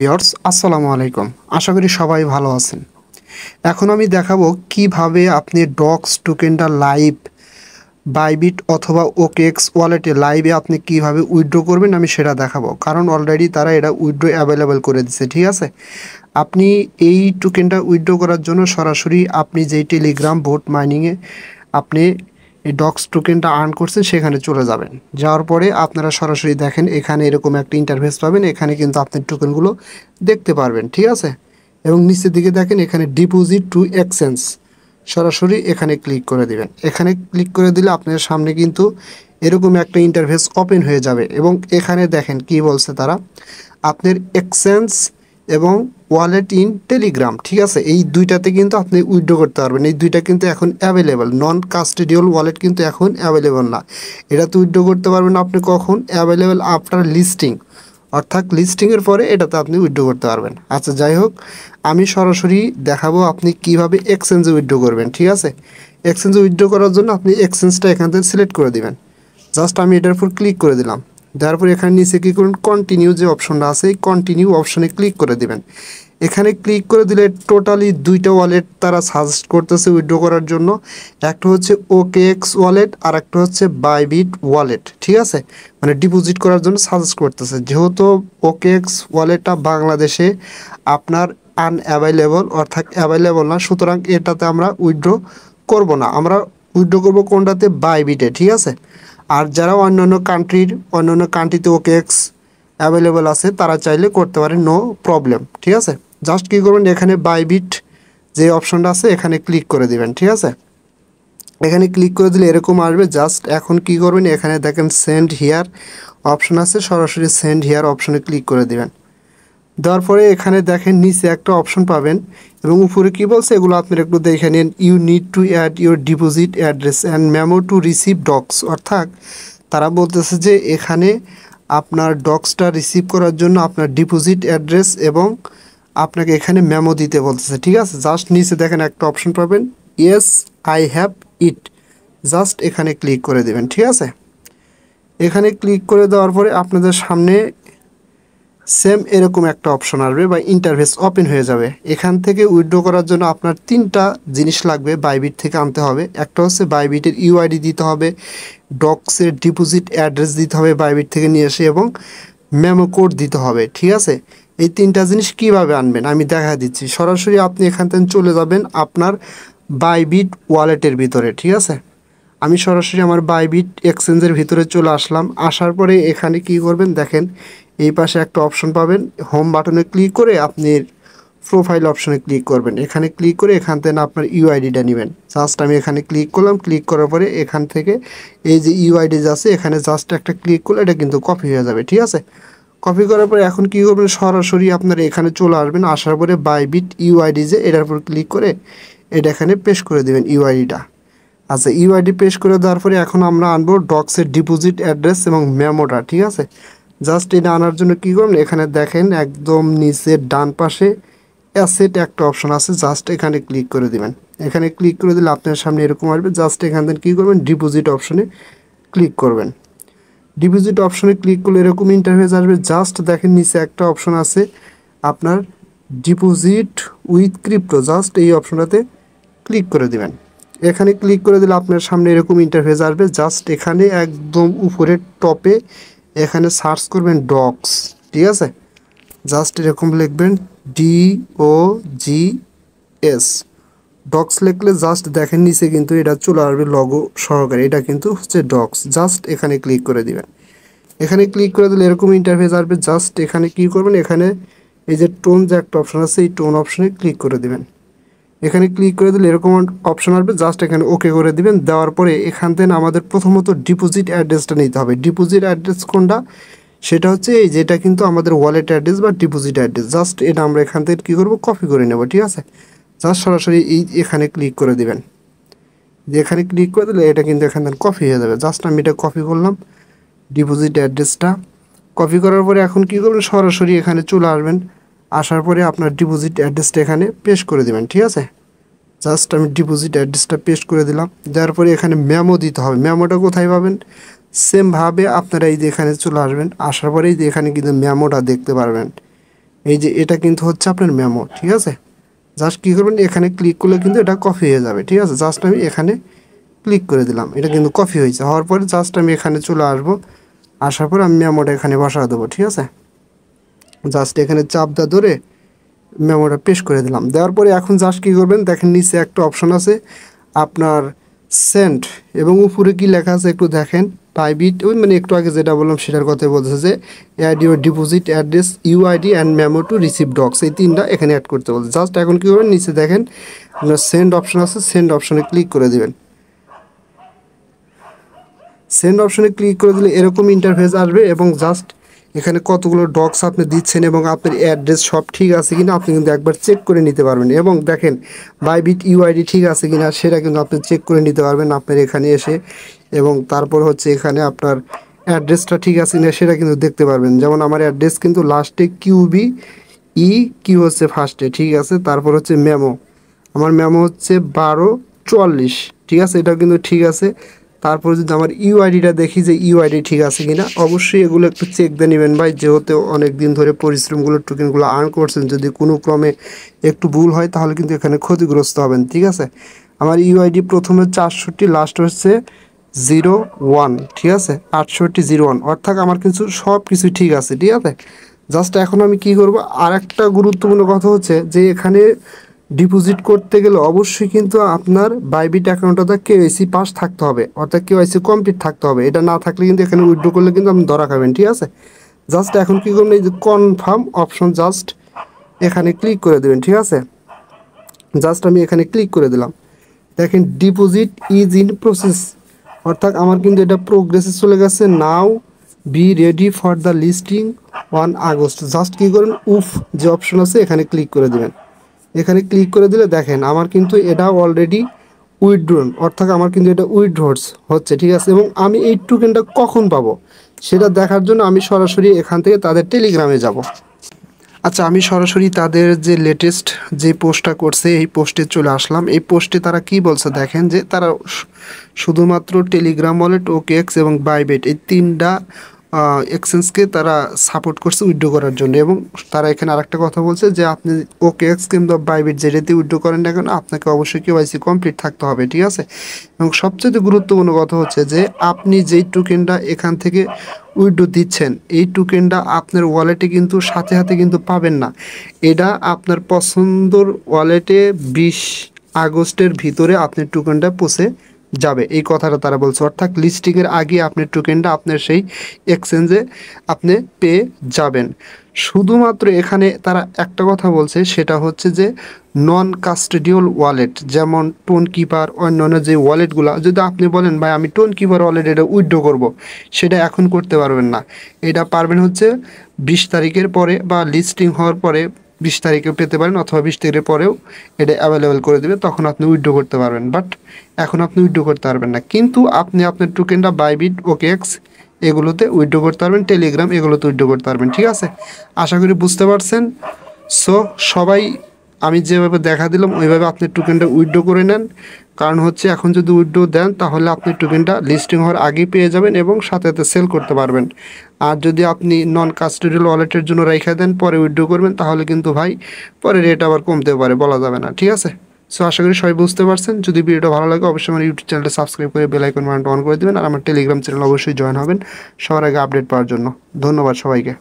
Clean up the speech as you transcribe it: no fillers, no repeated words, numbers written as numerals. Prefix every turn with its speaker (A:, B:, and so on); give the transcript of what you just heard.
A: Viewers আসসালামু আলাইকুম। আশা করি সবাই ভালো আছেন। এখন আমি দেখাবো কিভাবে আপনি ডক্স টোকেনটা লাইভ বাইবিট অথবা ওকেএক্স ওয়ালেটে লাইভে আপনি কিভাবে উইথড্র করবেন আমি সেটা দেখাবো। কারণ অলরেডি তারা এটা উইথড্র অ্যাভেলেবেল করে দিচ্ছে, ঠিক আছে? আপনি এই টোকেনটা উইথড্র করার জন্য সরাসরি আপনি যেই টেলিগ্রাম বোট মাইনিংয়ে আপনি এই ডক্স টোকেনটা আর্ন করছেন সেখানে চলে যাবেন। যাওয়ার পরে আপনারা সরাসরি দেখেন এখানে এরকম একটা ইন্টারফেস পাবেন। এখানে কিন্তু আপনি টোকেনগুলো দেখতে পারবেন, ঠিক আছে? এবং নিচের দিকে দেখেন এখানে ডিপোজিট টু এক্সচেঞ্জ, সরাসরি এখানে ক্লিক করে দিবেন। এখানে ক্লিক করে দিলে আপনার সামনে কিন্তু এরকম একটা ইন্টারফেস ওপেন হয়ে যাবে এবং এখানে দেখেন কি বলছে তারা, আপনার এক্সচেঞ্জ এবং ওয়ালেট ইন টেলিগ্রাম, ঠিক আছে? এই দুইটাতে কিন্তু আপনি উইথড্র করতে পারবেন। এই দুইটা কিন্তু এখন অ্যাভেলেবল, নন কাস্টোডিয়াল ওয়ালেট কিন্তু এখন অ্যাভেলেবল না। এটাতে উইথড্র করতে পারবেন আপনি কখন? অ্যাভেলেবল আফটার লিস্টিং, অর্থাৎ লিস্টিংয়ের পরে এটাতে আপনি উইথড্র করতে পারবেন। আচ্ছা যাই হোক, আমি সরাসরি দেখাবো আপনি কিভাবে এক্সচেঞ্জে উইথড্র করবেন, ঠিক আছে? এক্সচেঞ্জে উইথড্র করার জন্য আপনি এক্সচেঞ্জটা এখান থেকে সিলেক্ট করে দিবেন। জাস্ট আমি এটার উপর ক্লিক করে দিলাম। দেওয়ার পর এখানে নিচে কী করুন, কন্টিনিউ যে অপশনটা আছে এই কন্টিনিউ অপশনে ক্লিক করে দিবেন। এখানে ক্লিক করে দিলে টোটালি দুইটা ওয়ালেট তারা সাজেস্ট করতেছে উইথড্র করার জন্য। একটা হচ্ছে ওকেএক্স ওয়ালেট আর একটা হচ্ছে বাইবিট ওয়ালেট, ঠিক আছে? মানে ডিপোজিট করার জন্য সাজেস্ট করতেছে। যেহেতু ওকেএক্স ওয়ালেটটা বাংলাদেশে আপনার আনঅ্যাভেলেবল অর্থাৎ অ্যাভেলেবল না, সুতরাং এটাতে আমরা উইথড্র করব না। আমরা উইথড্র করব কোনটাতে? বাইবিটে, ঠিক আছে? আর যারা অন্যান্য কান্ট্রিতে ওকেএক্স অ্যাভেলেবল আছে তারা চাইলে করতে পারে, নো প্রবলেম, ঠিক আছে? জাস্ট কী করবেন, এখানে বাইবিট যে অপশনটা আছে এখানে ক্লিক করে দিবেন, ঠিক আছে? এখানে ক্লিক করে দিলে এরকম আসবে। জাস্ট এখন কি করবেন, এখানে দেখেন সেন্ড হিয়ার অপশন আছে, সরাসরি সেন্ড হিয়ার অপশনে ক্লিক করে দিবেন। দেওয়ার পরে এখানে দেখেন নিচে একটা অপশন পাবেন এবং উপরে কি বলছে এগুলো আপনারা একটু দেখে নিন। You need to add your deposit address and memo to receive docs, অর্থাৎ তারা বলতেছে যে এখানে আপনার ডক্সটা রিসিভ করার জন্য আপনার ডিপোজিট অ্যাড্রেস এবং আপনাকে এখানে মেমো দিতে বলতেছে, ঠিক আছে? জাস্ট নিচে দেখেন একটা অপশন পাবেন, yes I have it, just এখানে ক্লিক করে দেবেন, ঠিক আছে? এখানে ক্লিক করে দেওয়ার পরে আপনাদের সামনে সেম এরকম একটা অপশন আসবে বা ইন্টারফেস ওপেন হয়ে যাবে। এখান থেকে উইথড্র করার জন্য আপনার তিনটা জিনিস লাগবে বাইবিট থেকে আনতে হবে। একটা হচ্ছে বাইবিটের ইউআইডি দিতে হবে, ডক্সের ডিপোজিট অ্যাড্রেস দিতে হবে বাইবিট থেকে নিয়ে এসে, এবং মেমো কোড দিতে হবে, ঠিক আছে? এই তিনটা জিনিস কিভাবে আনবেন আমি দেখা দিচ্ছি। সরাসরি আপনি এখান থেকে চলে যাবেন আপনার বাইবিট ওয়ালেটের ভিতরে, ঠিক আছে? আমি সরাসরি আমার বাইবিট এক্সচেঞ্জের ভিতরে চলে আসলাম। আসার পরে এখানে কি করবেন দেখেন, এই পাশে একটা অপশন পাবেন, হোম বাটনে ক্লিক করে আপনি প্রোফাইল অপশনে ক্লিক করবেন। এখানে ক্লিক করে এখান থেকে আপনার ইউআইডিটা নেবেন। জাস্ট আমি এখানে ক্লিক করলাম। ক্লিক করার পরে এখান থেকে এই যে ইউআইডি আছে এখানে জাস্ট একটা ক্লিক করলে এটা কিন্তু কপি হয়ে যাবে, ঠিক আছে? কপি করার পরে এখন কী করবেন, সরাসরি আপনারা এখানে চলে আসবেন। আসার পরে বাইবিট ইউআইডি যে এটার উপর ক্লিক করে এটা এখানে পেস্ট করে দেবেন ইউআইডিটা। আচ্ছা, ইউআইডি পেস্ট করে দেওয়ার পরে এখন আমরা আনবো ডক্সের ডিপোজিট অ্যাড্রেস এবং মেমোটা, ঠিক আছে? জাস্ট এটা আনার জন্য কী করবেন, এখানে দেখেন একদম নিচের ডান পাশে অ্যাসেট একটা অপশন আছে, জাস্ট এখানে ক্লিক করে দিবেন। এখানে ক্লিক করে দিলে আপনার সামনে এরকম আসবে। জাস্ট এখান থেকে কী করবেন, ডিপোজিট অপশনে ক্লিক করবেন। ডিপোজিট অপশনে ক্লিক করলে এরকম ইন্টারফেস আসবে। জাস্ট দেখেন নিচে একটা অপশন আছে আপনার ডিপোজিট উইথ ক্রিপ্টো, জাস্ট এই অপশনটাতে ক্লিক করে দিবেন। এখানে ক্লিক করে দিলে আপনার সামনে এরকম ইন্টারফেস আসবে। জাস্ট এখানে একদম উপরের টপে এখানে সার্চ করবেন ডক্স, ঠিক আছে? জাস্ট এরকম লিখবেন DOGS, ডক্স লিখলে জাস্ট দেখেন নিচে কিন্তু এটা চলে আসবে লগো সহকারে, এটা কিন্তু হচ্ছে ডক্স। জাস্ট এখানে ক্লিক করে দিবেন। এখানে ক্লিক করে দিলে এরকম ইন্টারফেস আসবে। জাস্ট এখানে কী করবেন, এখানে এই যে টোন যে একটা অপশন আছে এই টোন অপশনে ক্লিক করে দিবেন। এখানে ক্লিক করে দিলে এরকম অপশন আসবে। জাস্ট এখানে ওকে করে দিবেন। দেওয়ার পরে এখান থেকে আমাদের প্রথমত ডিপোজিট অ্যাড্রেসটা নিতে হবে। ডিপোজিট অ্যাড্রেস কোনটা? সেটা হচ্ছে এই যেটা কিন্তু আমাদের ওয়ালেট অ্যাড্রেস বা ডিপোজিট অ্যাড্রেস। জাস্ট এটা আমরা এখান থেকে কী করবো, কপি করে নেব, ঠিক আছে? জাস্ট সরাসরি এখানে ক্লিক করে দিবেন। এখানে ক্লিক করে দিলে এটা কিন্তু এখান থেকে কপি হয়ে যাবে। জাস্ট আমি এটা কপি করলাম ডিপোজিট অ্যাড্রেসটা। কপি করার পরে এখন কী করবেন, সরাসরি এখানে চলে আসবেন। আসার পরে আপনার ডিপোজিট অ্যাড্রেসটা এখানে পেস্ট করে দেবেন, ঠিক আছে? জাস্ট আমি ডিপোজিট অ্যাড্রেসটা পেস্ট করে দিলাম। দেওয়ার পরে এখানে মেমো দিতে হবে। মেমোটা কোথায় পাবেন? সেমভাবে আপনারা এই যে এখানে চলে আসবেন। আসার পরে এই যে এখানে কিন্তু মেমোটা দেখতে পারবেন, এই যে এটা কিন্তু হচ্ছে আপনার মেমো, ঠিক আছে। জাস্ট কী করবেন, এখানে ক্লিক করলে কিন্তু এটা কপি হয়ে যাবে, ঠিক আছে। জাস্ট আমি এখানে ক্লিক করে দিলাম, এটা কিন্তু কপি হয়েছে। হওয়ার পরে জাস্ট আমি এখানে চলে আসবো, আসার পর আমি মেমোটা এখানে বসা দেবো, ঠিক আছে। জাস্ট এখানে চাপটা ধরে মেমোটা পেস্ট করে দিলাম। দেওয়ার পরে এখন জাস্ট কী করবেন, দেখেন নিচে একটা অপশন আছে আপনার সেন্ড, এবং উপরে কি লেখা আছে একটু দেখেন, বাইবিট, ওই মানে একটু আগে যেটা বললাম সেটার কথাই বলতেছে যে add your deposit address, UID and memo to receive docs, এই তিনটা এখানে অ্যাড করতে বলছে। জাস্ট এখন কী করবেন, নিচে দেখেন আপনার সেন্ড অপশন আছে, সেন্ড অপশনে ক্লিক করে দেবেন। সেন্ড অপশনে ক্লিক করে দিলে এরকম ইন্টারফেস আসবে, এবং জাস্ট এখানে কতগুলো ডক্স আপনি দিচ্ছেন এবং আপনার অ্যাড্রেস সব ঠিক আছে কিনা আপনি কিন্তু একবার চেক করে নিতে পারবেন, এবং দেখেন বাইবিট ইউআইডি ঠিক আছে কিনা সেটা কিন্তু আপনি চেক করে নিতে পারবেন আপনার এখানে এসে, এবং তারপর হচ্ছে এখানে আপনার অ্যাড্রেসটা ঠিক আছে কিনা সেটা কিন্তু দেখতে পারবেন। যেমন আমার অ্যাড্রেস কিন্তু লাস্টে কিউবি, কিউ হচ্ছে ফার্স্টে, ঠিক আছে। তারপর হচ্ছে মেমো, আমার মেমো হচ্ছে 1244, ঠিক আছে, এটাও কিন্তু ঠিক আছে। তারপর যদি আমার ইউআইডিটা দেখি যে ইউআইডি ঠিক আছে কিনা, অবশ্যই এগুলো একটু চেক দিয়ে নেবেন ভাই, যেহেতু অনেক দিন ধরে পরিশ্রমগুলো টোকেনগুলো আর্ন করছেন, যদি কোনো ক্রমে একটু ভুল হয় তাহলে কিন্তু এখানে ক্ষতিগ্রস্ত হবেন, ঠিক আছে। আমার ইউআইডি প্রথমে 64, লাস্ট হচ্ছে 01, ঠিক আছে, 6801, অর্থাৎ আমার কিছু সব কিছু ঠিক আছে, ঠিক আছে। জাস্ট এখন আমি কি করব, আর একটা গুরুত্বপূর্ণ কথা হচ্ছে যে এখানে ডিপোজিট করতে গেলে অবশ্যই কিন্তু আপনার বাইবিট অ্যাকাউন্টটা কেওয়াইসি পাস থাকতে হবে, অর্থাৎ কেওয়াইসি কমপ্লিট থাকতে হবে। এটা না থাকলে কিন্তু এখানে উইথড্র করলে কিন্তু আপনি ধরা খাবেন, ঠিক আছে। জাস্ট এখন কী করবেন, এই যে কনফার্ম অপশন জাস্ট এখানে ক্লিক করে দেবেন, ঠিক আছে। জাস্ট আমি এখানে ক্লিক করে দিলাম, দেখেন ডিপোজিট ইজ ইন প্রসেস, অর্থাৎ আমার কিন্তু এটা প্রোগ্রেসে চলে গেছে। Now be ready for the listing on August. Just কী করেন, উফ যে অপশন আছে এখানে ক্লিক করে দেবেন। এখানে ক্লিক করে দিলে দেখেন আমার কিন্তু এটা অলরেডি উইথড্রন, অর্থাৎ আমার কিন্তু এটা উইথড্রস হচ্ছে, ঠিক আছে। এবং আমি এই টোকেনটা কখন পাবো সেটা দেখার জন্য আমি সরাসরি এখান থেকে তাদের টেলিগ্রামে যাব। আচ্ছা, আমি সরাসরি তাদের যে লেটেস্ট যে পোস্টটা করছে এই পোস্টে চলে আসলাম। এই পোস্টে তারা কি বলছে দেখেন, যে তারা শুধুমাত্র টেলিগ্রাম ওয়ালেট, ওকেএক্স এবং বাইবিট এই তিনটা এক্সচেঞ্জকে তারা সাপোর্ট করছে উইথড্র করার জন্য। এবং তারা এখানে আরেকটা কথা বলছে যে আপনি ওকেএক্স কিংবা বাইবিট যেটাতে উইথড্র করেন না কেন আপনাকে অবশ্যই কেওয়াইসি কমপ্লিট থাকতে হবে, ঠিক আছে। এবং সবচেয়ে গুরুত্বপূর্ণ কথা হচ্ছে যে আপনি যেই টোকেনটা এখান থেকে উইথড্র দিচ্ছেন এই টোকেনটা আপনার ওয়ালেটে কিন্তু সাথে সাথে কিন্তু পাবেন না, এটা আপনার পছন্দর ওয়ালেটে 20 আগস্টের ভিতরে আপনার টোকেনটা পৌঁছে যাবে, এই কথাটা তারা বলছে। অর্থাৎ লিস্টিংয়ের আগে আপনার টোকেনটা আপনার সেই এক্সচেঞ্জে আপনি পেয়ে যাবেন। শুধুমাত্র এখানে তারা একটা কথা বলছে, সেটা হচ্ছে যে নন কাস্টোডিয়াল ওয়ালেট যেমন টোন কিপার, অন্যান্য যে ওয়ালেটগুলো, যদি আপনি বলেন ভাই আমি টোন কিপার ওয়ালেট এটা উইথড্র করব, সেটা এখন করতে পারবেন না। এটা পারবেন হচ্ছে 20 তারিখের পরে বা লিস্টিং হওয়ার পরে, 20 তারিখে পেতে পারেন, অথবা 20 তারিখের পরেও এটা অ্যাভেলেবেল করে দেবে, তখন আপনি উইথড্র করতে পারবেন। বাট এখন আপনি উইথড্র করতে পারবেন না, কিন্তু আপনি আপনার টোকেনটা বাইবিট, ওকেএক্স এগুলোতে উইথড্র করতে পারবেন, টেলিগ্রাম এগুলোতে উইথড্র করতে পারবেন, ঠিক আছে। আশা করি বুঝতে পারছেন। সো সবাই আমি যেভাবে দেখা দিলাম ওইভাবে আপনি টোকেনটা উইথড্র করে নেন, কারণ হচ্ছে এখন যদি উইথড্র দেন তাহলে আপনি টোকেনটা লিস্টিং হওয়ার আগেই পেয়ে যাবেন এবং সাথে সাথে সেল করতে পারবেন। আর যদি আপনি নন কাস্টোডিয়াল ওয়ালেটের জন্য রেখে দেন পরে উইথড্র করবেন, তাহলে কিন্তু ভাই পরে রেট আবার কমতে পারে, বলা যাবে না, ঠিক আছে। সো আশা করি সবাই বুঝতে পারছেন। যদি ভিডিওটা ভালো লাগে অবশ্যই আমার ইউটিউব চ্যানেলটা সাবস্ক্রাইব করে বেল আইকন বাটনটা অন করে দেবেন, আর আমার টেলিগ্রাম চ্যানেল অবশ্যই জয়েন হবেন সবার আগে আপডেট পাওয়ার জন্য। ধন্যবাদ সবাইকে।